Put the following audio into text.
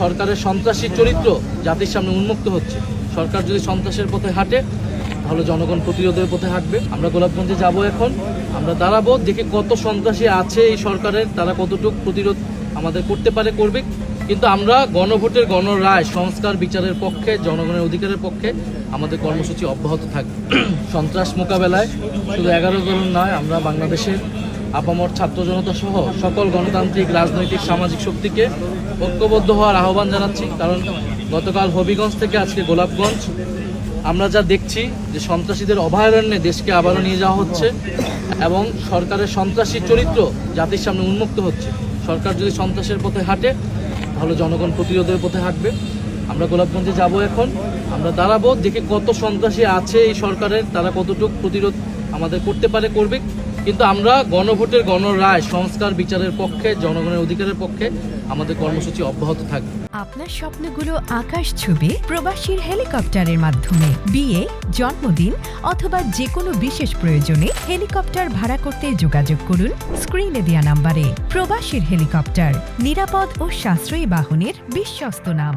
সরকারের সন্ত্রাসী চরিত্র জাতির সামনে উন্মুক্ত হচ্ছে। সরকার যদি সন্ত্রাসের পথে হাঁটে তাহলে জনগণ প্রতিরোধের পথে হাঁটবে। আমরা গোলাপগঞ্জে যাব, এখন আমরা দাঁড়াবো, দেখি কত সন্ত্রাসী আছে এই সরকারের, তারা কতটুকু প্রতিরোধ আমাদের করতে পারে, করবে। কিন্তু আমরা গণভোটের গণরায় সংস্কার বিচারের পক্ষে, জনগণের অধিকারের পক্ষে আমাদের কর্মসূচি অব্যাহত থাকবে। সন্ত্রাস মোকাবেলায় শুধু 11 জন নয়, আমরা বাংলাদেশের আপামর ছাত্র জনতা সহ সকল গণতান্ত্রিক, রাজনৈতিক, সামাজিক শক্তিকে ঐক্যবদ্ধ হওয়ার আহ্বান জানাচ্ছি। কারণ গতকাল হবিগঞ্জ থেকে আজকে গোলাপগঞ্জ আমরা যা দেখছি যে সন্ত্রাসীদের অভয়ারণ্যে দেশকে আবারও নিয়ে যাওয়া হচ্ছে এবং সরকারের সন্ত্রাসী চরিত্র জাতির সামনে উন্মুক্ত হচ্ছে। সরকার যদি সন্ত্রাসের পথে হাঁটে তাহলে জনগণ প্রতিরোধের পথে হাঁটবে। আমরা গোলাপগঞ্জে যাব, এখন আমরা দাঁড়াবো, দেখি কত সন্ত্রাসী আছে এই সরকারের, তারা কতটুকু প্রতিরোধ আমাদের করতে পারে, করবে। কিন্তু আমরা গণভোটের গণরায় সংস্কার বিচারের পক্ষে, জনগণের অধিকারের পক্ষে আমাদের কর্মসূচি অব্যাহত থাকবে। আপনার স্বপ্নগুলো আকাশ ছুবে প্রবাসীর হেলিকপ্টারের মাধ্যমে। বিয়ে, জন্মদিন অথবা যে কোনো বিশেষ প্রয়োজনে হেলিকপ্টার ভাড়া করতে যোগাযোগ করুন স্ক্রিনে দেয়া নাম্বারে। প্রবাসীর হেলিকপ্টার, নিরাপদ ও সাশ্রয়ী বাহনের বিশ্বস্ত নাম।